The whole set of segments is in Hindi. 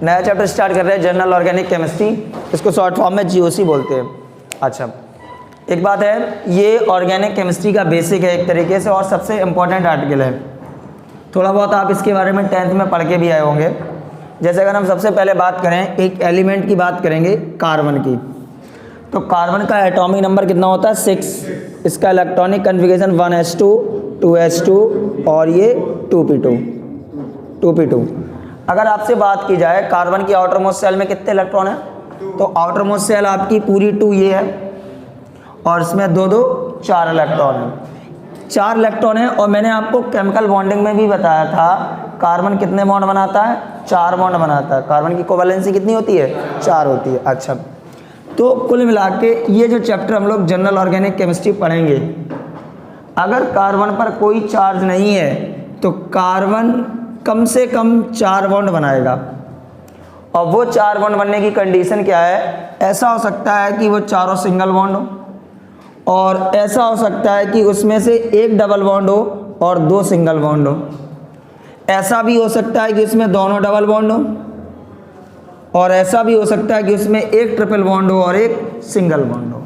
नया चैप्टर स्टार्ट कर रहे हैं, जनरल ऑर्गेनिक केमिस्ट्री, इसको शॉर्ट फॉर्म में जीओसी बोलते हैं। अच्छा, एक बात है, ये ऑर्गेनिक केमिस्ट्री का बेसिक है एक तरीके से और सबसे इम्पोर्टेंट आर्टिकल है। थोड़ा बहुत आप इसके बारे में 10th में पढ़ के भी आए होंगे। जैसे अगर हम सबसे पहले बात करें, एक एलिमेंट की बात करेंगे, कार्बन की, तो कार्बन का एटॉमिक नंबर कितना होता है? 6। इसका इलेक्ट्रॉनिक कन्फिगरेशन 1s2, 2s2 और ये 2p2। अगर आपसे बात की जाए कार्बन की आउटर मोस्ट शेल में कितने इलेक्ट्रॉन हैं, तो आउटर मोस्ट शेल आपकी पूरी 2 ये है और इसमें 2 2 4 इलेक्ट्रॉन हैं। 4 इलेक्ट्रॉन है और मैंने आपको केमिकल बॉन्डिंग में भी बताया था कार्बन कितने बॉन्ड बनाता है? 4 बॉन्ड बनाता है। कार्बन की कोवैलेंसी कितनी होती है? 4 होती है। अच्छा, तो कुल मिला के ये जो चैप्टर हम लोग जनरल ऑर्गेनिक केमिस्ट्री पढ़ेंगे, अगर कार्बन पर कोई चार्ज नहीं है तो कार्बन कम से कम 4 बॉन्ड बनाएगा। और वो 4 बॉन्ड बनने की कंडीशन क्या है? ऐसा हो सकता है कि वो चारों सिंगल बॉन्ड हो, और ऐसा हो सकता है कि उसमें से एक डबल बॉन्ड हो और 2 सिंगल बॉन्ड हो। ऐसा भी हो सकता है कि उसमें दोनों डबल बॉन्ड हो, और ऐसा भी हो सकता है कि उसमें एक ट्रिपल बॉन्ड हो और एक सिंगल बॉन्ड हो।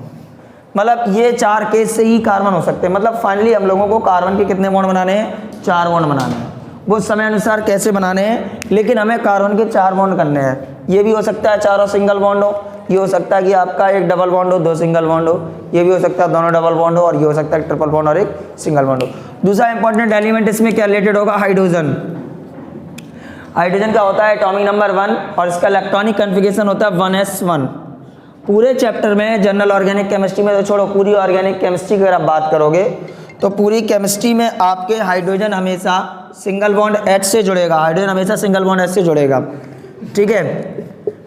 मतलब ये 4 केस से ही कार्बन हो सकते हैं। मतलब फाइनली हम लोगों को कार्बन के कितने बॉन्ड बनाने हैं? 4 बॉन्ड बनाने हैं। वो समय अनुसार कैसे बनाने हैं, लेकिन हमें कार्बन के 4 बॉन्ड करने हैं। ये भी हो सकता है चारों सिंगल बॉन्ड हो, ये हो सकता है कि आपका एक डबल बॉन्ड हो, 2 सिंगल बॉन्ड हो, ये भी हो सकता है दोनों डबल बॉन्ड हो, और ये हो सकता है ट्रिपल बॉन्ड और एक सिंगल बॉन्ड हो। दूसरा इंपॉर्टेंट एलिमेंट इसमें क्या रिलेटेड होगा? हाइड्रोजन। हाइड्रोजन का होता है एटॉमिक नंबर 1 और इसका इलेक्ट्रॉनिक कन्फिगरेशन होता है 1s1। पूरे चैप्टर में जनरल ऑर्गेनिक केमिस्ट्री में तो छोड़ो, पूरी ऑर्गेनिक केमिस्ट्री की अगर आप बात करोगे तो पूरी केमिस्ट्री में आपके हाइड्रोजन हमेशा सिंगल बॉन्ड H से जुड़ेगा। हाइड्रोजन हमेशा सिंगल बॉन्ड H से जुड़ेगा। ठीक है,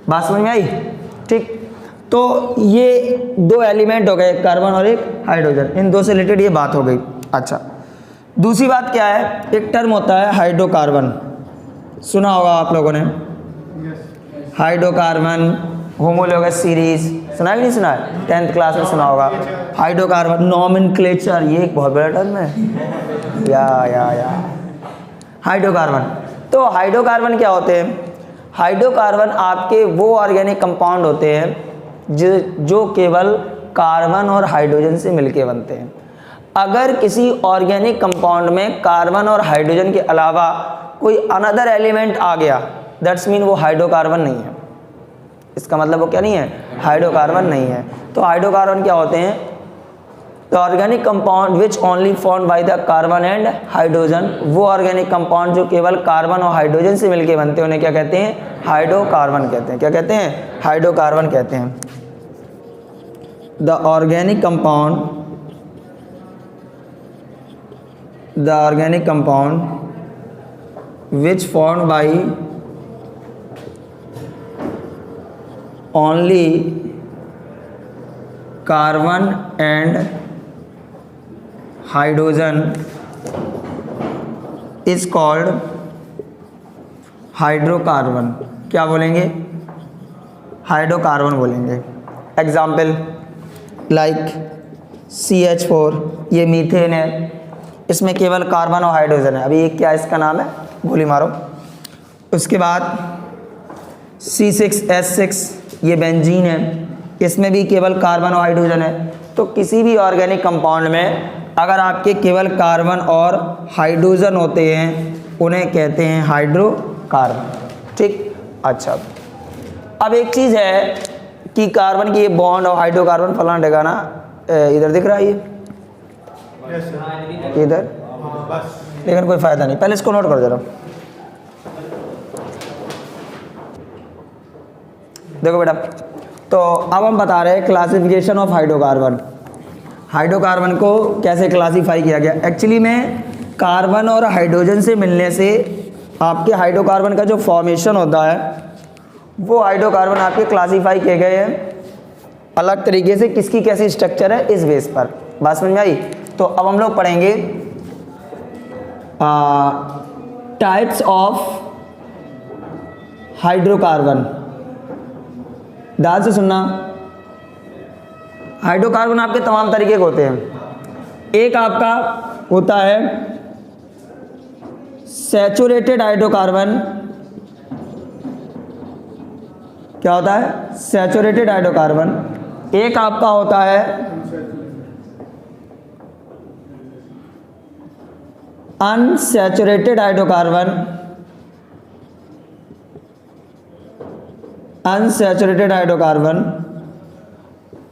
बात समझ में आई? ठीक, तो ये 2 एलिमेंट हो गए, कार्बन और एक हाइड्रोजन, इन 2 से रिलेटेड ये बात हो गई। अच्छा, दूसरी बात क्या है? एक टर्म होता है हाइड्रोकार्बन, सुना होगा आप लोगों ने। हाइड्रोकार्बन, होमोलोगस सीरीज, सुना है कि नहीं सुना है? 10th क्लास में सुना होगा। हाइड्रोकार्बन नॉमेनक्लेचर, ये एक बहुत बड़ा टर्म है। या हाइड्रोकार्बन। तो हाइड्रोकार्बन क्या होते हैं? हाइड्रोकार्बन आपके वो ऑर्गेनिक कंपाउंड होते हैं जो केवल कार्बन और हाइड्रोजन से मिलके बनते हैं। अगर किसी ऑर्गेनिक कंपाउंड में कार्बन और हाइड्रोजन के अलावा कोई अनदर एलिमेंट आ गया, दैट्स मीन वो हाइड्रोकार्बन नहीं है। इसका मतलब वो क्या नहीं है? हाइड्रोकार्बन नहीं है। तो हाइड्रोकार्बन क्या होते हैं? The organic compound which only formed by the carbon and hydrogen. वो ऑर्गेनिक कंपाउंड जो केवल कार्बन और हाइड्रोजन से मिलके बनते हैं उन्हें क्या कहते हैं? हाइड्रोकार्बन कहते हैं। क्या कहते हैं? हाइड्रोकार्बन कहते हैं। The organic compound which formed by only carbon and hydrogen is called hydrocarbon. क्या बोलेंगे? हाइड्रोकार्बन बोलेंगे। एग्जाम्पल लाइक CH4, ये मीथेन है, इसमें केवल कार्बन और हाइड्रोजन है। अभी ये क्या इसका नाम है? गोली मारो। उसके बाद C6H6, ये बेंजीन है, इसमें भी केवल कार्बन और हाइड्रोजन है। तो किसी भी ऑर्गेनिक कंपाउंड में अगर आपके केवल कार्बन और हाइड्रोजन होते हैं उन्हें कहते हैं हाइड्रोकार्बन। ठीक, अच्छा, अब एक चीज़ है कि कार्बन की ये बॉन्ड और हाइड्रोकार्बन फलाना ठिकाना इधर दिख रहा है, ये इधर, लेकिन कोई फायदा नहीं। पहले इसको नोट कर जरा। देखो बेटा, तो अब हम बता रहे हैं क्लासिफिकेशन ऑफ हाइड्रोकार्बन। हाइड्रोकार्बन को कैसे क्लासीफाई किया गया? एक्चुअली में कार्बन और हाइड्रोजन से मिलने से आपके हाइड्रोकार्बन का जो फॉर्मेशन होता है वो हाइड्रोकार्बन आपके क्लासीफाई किए गए हैं अलग तरीके से, किसकी कैसी स्ट्रक्चर है इस बेस पर। बात समझ में आई? तो अब हम लोग पढ़ेंगे टाइप्स ऑफ हाइड्रोकार्बन। ध्यान से सुनना, हाइड्रोकार्बन आपके तमाम तरीके के होते हैं। एक आपका होता है सैचुरेटेड हाइड्रोकार्बन, क्या होता है? Saturated hydrocarbon. एक आपका होता है अनसैचुरेटेड हाइड्रोकार्बन, अनसैचुरेटेड हाइड्रोकार्बन,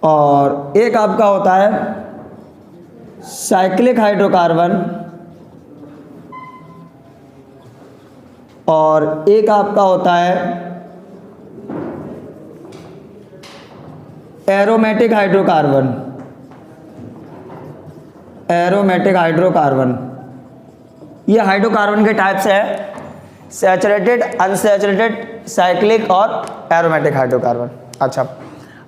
और एक आपका होता है साइक्लिक हाइड्रोकार्बन, और एक आपका होता है एरोमेटिक हाइड्रोकार्बन, एरोमेटिक हाइड्रोकार्बन। ये हाइड्रोकार्बन के टाइप्स है, सैचुरेटेड, अनसैचुरेटेड, साइक्लिक और एरोमेटिक हाइड्रोकार्बन। अच्छा,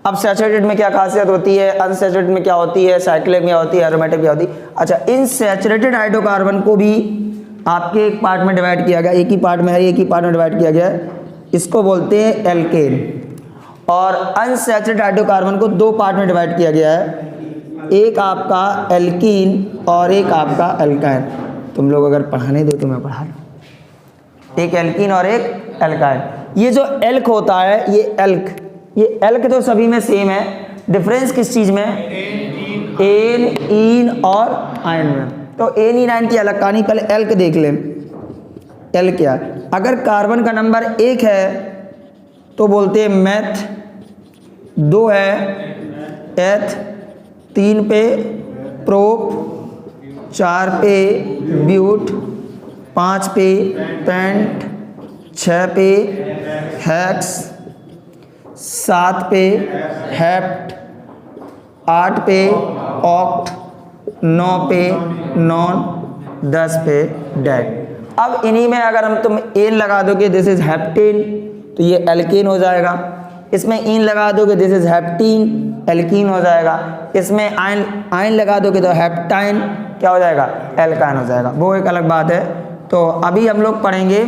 अब सैचुरेटेड में क्या खासियत होती है, अनसैचुरेटेड में क्या होती है, साइक्लिक में क्या होती है, एरोमेटिक में क्या होती है? अच्छा, इन सैचुरेटेड हाइड्रोकार्बन को भी आपके एक पार्ट में डिवाइड किया गया, एक ही पार्ट में है, एक ही पार्ट में डिवाइड किया गया है, इसको बोलते हैं एल्केन। और अनसैचुरेटेड हाइड्रोकार्बन को दो पार्ट में डिवाइड किया गया है, एक आपका एल्कीन और एक आपका एल्काइन। तुम लोग अगर पढ़ाने दो तो मैं पढ़ा लूँ। एक एल्कीन और एक एल्काइन। ये जो एल्क होता है, ये एल्क, ये एल्क तो सभी में सेम है, डिफरेंस किस चीज़ में? एन, इन और आयन में। तो एन, इन, आयन की अलग कहानी, पहले एल्क देख लें। एल्क क्या है? अगर कार्बन का नंबर 1 है तो बोलते हैं मैथ, 2 है एथ, 3 पे प्रोप, 4 पे ब्यूट, 5 पे पेंट, 6 पे हेक्स, 7 पे हेप्ट, 8 पे ऑक्ट, 9 पे नॉन, 10 पे डेड। अब इन्हीं में अगर हम तुम एन लगा दोगे, दिस इज हेप्टेन, तो ये एल्केन हो जाएगा। इसमें इन लगा दोगे, दिस इज हेप्टीन, एल्कीन हो जाएगा। इसमें आयन लगा दोगे तो हेप्टाइन क्या हो जाएगा? एल्काइन हो जाएगा। वो एक अलग बात है। तो अभी हम लोग पढ़ेंगे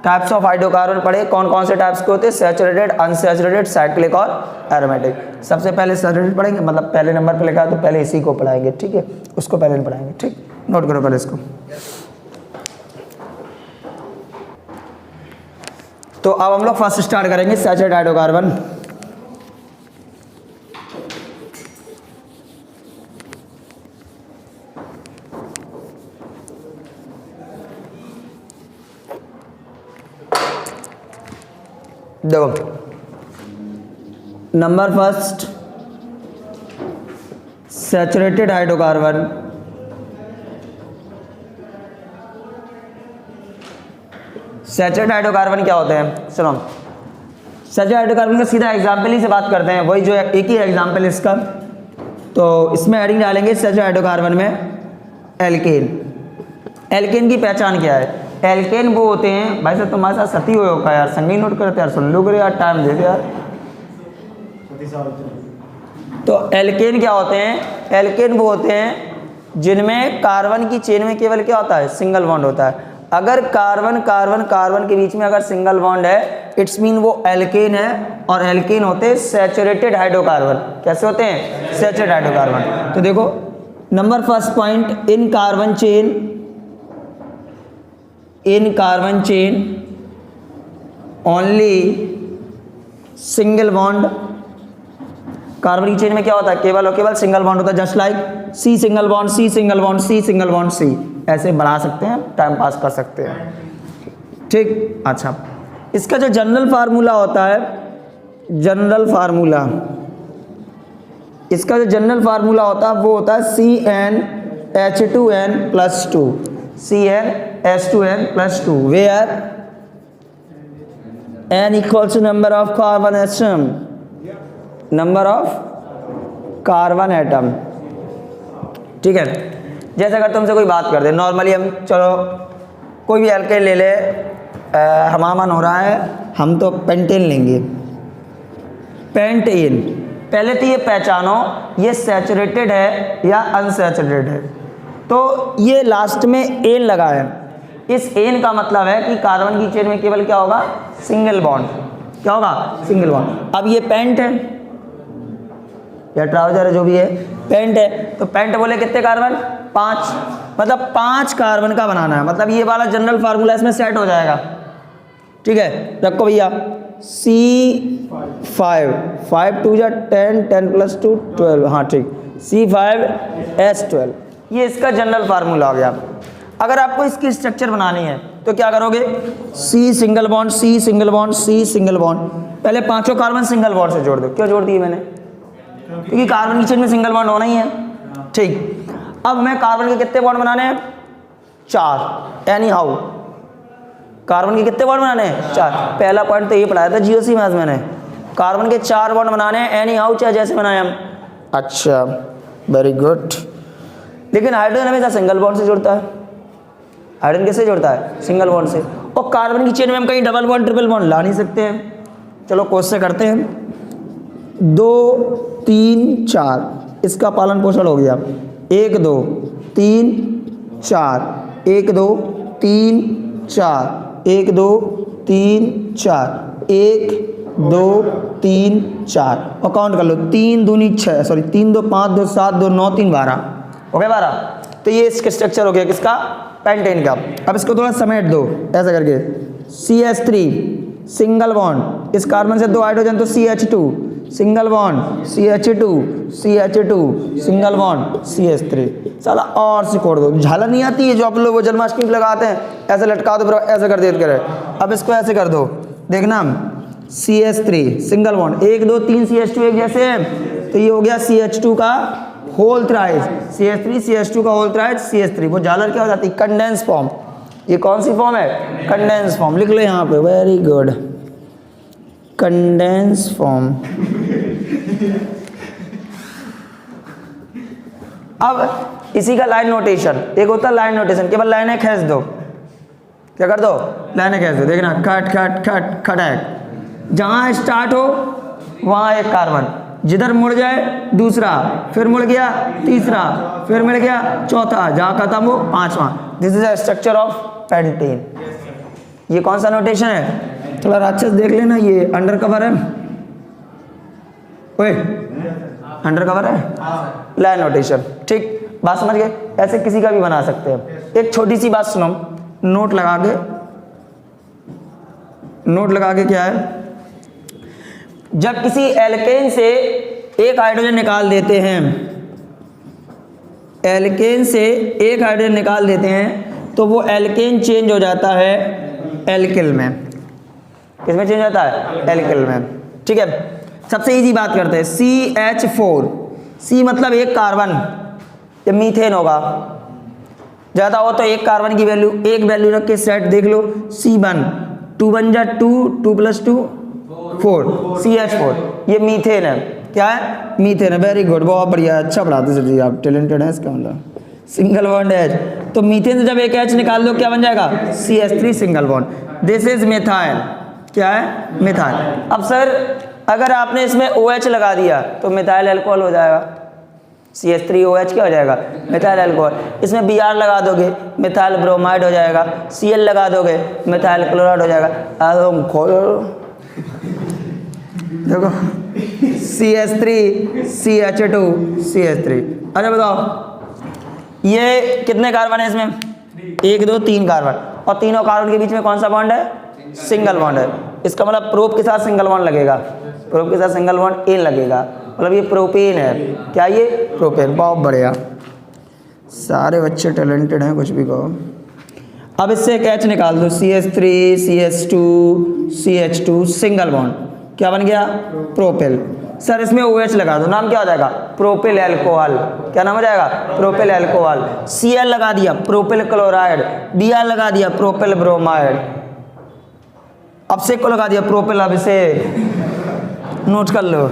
टाइप्स ऑफ हाइड्रोकार्बन, पढ़े कौन कौन से टाइप्स के होते हैं, सैचुरेटेड, अनसैचुरेटेड, साइक्लिक और एरोमेटिक। सबसे पहले सैचुरेटेड पढ़ेंगे, मतलब पहले नंबर पे लिखा है तो पहले इसी को पढ़ाएंगे, ठीक है, उसको पहले पढ़ाएंगे, ठीक, नोट करो पहले इसको। तो अब हम लोग फर्स्ट स्टार्ट करेंगे सैचुरेटेड हाइड्रोकार्बन। देखो, number first saturated hydrocarbon, saturated hydrocarbon क्या होते हैं? सुनो, सैचुरेटेड हाइड्रोकार्बन का सीधा एग्जाम्पल ही से बात करते हैं, वही जो एक ही एग्जाम्पल इसका। तो इसमें हेडिंग डालेंगे सैचुरेटेड हाइड्रोकार्बन में एल्केन। एल्केन की पहचान क्या है? एल्केन वो होते हैं, भाई साहब तुम्हारे साथ सती हुए होगा यार, संगी नोट करते यार, सुन लो करे यार, टाइम दे दे यार। तो एल्केन क्या होते हैं? एल्केन वो होते हैं जिनमें कार्बन की चेन में केवल क्या होता है? सिंगल बॉन्ड होता है। अगर कार्बन कार्बन कार्बन के बीच में अगर सिंगल बॉन्ड है, इट्स मीन वो एल्केन है। और एल्केन होते हैं सैचुरेटेड हाइड्रोकार्बन। कैसे होते हैं? Saturated hydrocarbon. तो देखो, number first point, in carbon chain, in carbon chain only single bond. Carbon की चेन में क्या होता है? केवल और केवल सिंगल बॉन्ड होता है, just like C single bond, C single bond, C single bond, C. ऐसे बना सकते हैं, टाइम पास कर सकते हैं, ठीक। अच्छा, इसका जो जनरल फार्मूला होता है, जनरल फार्मूला, इसका जो जनरल फार्मूला होता है वो होता है CnH2n+2, CnH2n+2, where n equals to number of carbon atom, number of carbon atom, ठीक है। जैसे अगर तुमसे कोई बात करते हैं नॉर्मली, हम चलो कोई भी एल्केन ले ले, हमारा मन हो रहा है हम तो पेंटेन लेंगे, पेंटेन। पहले तो ये पहचानो ये सैचुरेटेड है या अनसैचुरेटेड है। तो ये लास्ट में एन लगा है, इस एन का मतलब है कि कार्बन की चेन में केवल क्या होगा? Single bond. क्या होगा? Single bond. अब ये पेंट है या ट्राउजर है, जो भी है, पेंट है, तो पेंट बोले कितने कार्बन? 5, मतलब 5 कार्बन का बनाना है। मतलब ये वाला जनरल फार्मूला इसमें सेट हो जाएगा, ठीक है। रखो भैया, C5, 5 2 जा 10, 10 + 2 12, हाँ ठीक, C5H12, ये इसका जनरल फार्मूला हो गया। अगर आपको इसकी स्ट्रक्चर बनानी है तो क्या करोगे, C single bond, C single bond, C single bond, पहले पांचों कार्बन सिंगल बॉन्ड से जोड़ दो। क्यों जोड़ दिए मैंने, क्योंकि कार्बन की चेन में सिंगल बॉन्ड होना ही है। ठीक, अब हमें कार्बन के कितने बॉन्ड बनाने हैं, 4, एनी हाउ कार्बन के कितने बॉन्ड बनाने हैं, 4। पहला पॉइंट तो ये पढ़ाया था जीओसी मैथ्स मैंने, कार्बन के 4 बॉन्ड बनाने हैं, एनी हाउ चाहे जैसे बनाए हम। अच्छा, वेरी गुड। लेकिन हाइड्रोजन हमेशा सिंगल बॉन्ड से जुड़ता है, हाइड्रोजन कैसे जुड़ता है, सिंगल बॉन्ड से। और कार्बन की चेन में हम कहीं डबल बॉन्ड ट्रिपल बॉन्ड ला नहीं सकते हैं। चलो कोशिश से करते हैं, 2 3 4, इसका पालन पोषण हो गया, 1 2 3 4, 1 2 3 4, 1 2 3 4, 1 2 3 4, और काउंट कर लो, 3 दूनी 6, सॉरी 3 2 5 2 7 2 9 3 12, हो गया 12। तो ये इसका स्ट्रक्चर हो गया किसका, पेंटेन का। अब इसको थोड़ा समेट दो ऐसा करके, CH3 सिंगल बॉन्ड, इस कार्बन से 2 हाइड्रोजन तो CH2 single bond, CH2 CH2 single bond, CH3। साला और सिकोड़ दो, झालर नहीं आती है जो आप लोग वो जन्माष्टमी पे लगाते हैं, ऐसे लटका दो, फिर ऐसे कर देते करे। अब इसको ऐसे कर दो, देखना, CH3 सिंगल बॉन्ड, 1 2 3 CH2 एक जैसे है, तो ये हो गया CH2 का होल थ्राइस, CH3 CH2 का होल थ्राइस CH3। वो झालर क्या हो जाती है, कंडेंस फॉर्म। ये कौन सी फॉर्म है, कंडेंस फॉर्म, लिख लो यहाँ पे, वेरी गुड, कंडेंस फॉर्म। अब इसी का लाइन नोटेशन, एक होता है लाइन नोटेशन, केवल लाइनें खींच दो, क्या कर दो, लाइनें खींच दो, देखना, खट खट खट खटैक, जहां स्टार्ट हो वहां एक कार्बन, जिधर मुड़ जाए दूसरा, फिर मुड़ गया तीसरा, फिर मिल गया चौथा, जहां खत्म हो पांचवा। This is a structure of pentane. ये कौन सा नोटेशन है, थोड़ा राक्षस देख लेना, ये अंडर कवर है, ओए अंडर कवर है, लाइन नोटेशन। ठीक, बात समझ गए, ऐसे किसी का भी बना सकते हैं। एक छोटी सी बात सुनो, नोट लगा के क्या है, जब किसी एल्केन से एक हाइड्रोजन निकाल देते हैं, एल्केन से एक हाइड्रोजन निकाल देते हैं, तो वो एल्केन चेंज हो जाता है एल्किल में। किसमें चेंज होता है, एल्किल में। ठीक है, सबसे इजी बात करते हैं, CH4, C मतलब एक कार्बन, ये मीथेन होगा, ज़्यादा हो तो एक कार्बन की वैल्यू, एक वैल्यू रख के सेट देख लो, C1, 2 1 जा 2, 2 + 2 4, CH4, ये मीथेन है, क्या है, मीथेन है, वेरी गुड, बहुत बढ़िया, अच्छा पढ़ाते सर जी, आप टैलेंटेड हैं इसका मतलब। सिंगल बॉन्ड H, तो मीथेन से जब एक H निकाल दो क्या बन जाएगा, CH3 single bond, this is methyl, क्या है, मिथाइल। अब सर अगर आपने इसमें OH लगा दिया तो मिथाइल अल्कोहल हो जाएगा, CH3OH क्या हो जाएगा, मिथाइल अल्कोहल। इसमें Br लगा दोगे मिथाइल ब्रोमाइड हो जाएगा, Cl लगा दोगे मिथाइल क्लोराइड हो जाएगा। देखो CH3 CH2 CH3। अच्छा बताओ ये कितने कार्बन है इसमें, 1 2 3 कार्बन, और तीनों कार्बन के बीच में कौन सा बॉन्ड है, सिंगल बॉन्ड है। इसका मतलब प्रोप के साथ सिंगल बॉन्ड लगेगा, प्रोप के साथ सिंगल बॉन्ड एन लगेगा, मतलब ये प्रोपेन है, क्या ये प्रोपेन, बहुत बढ़िया, सारे बच्चे टैलेंटेड हैं, कुछ भी कहो। अब इससे एक H निकाल दो, CH3 CH2 CH2 single bond, क्या बन गया, प्रोपेल। सर इसमें OH लगा दो, नाम क्या हो जाएगा, प्रोपेल अल्कोहल, क्या नाम हो जाएगा, प्रोपेल अल्कोहल। Cl लगा दिया प्रोपेल क्लोराइड, Br लगा दिया प्रोपेल ब्रोमाइड, अब से को लगा दिया प्रोपेल, अब इसे नोट कर लो।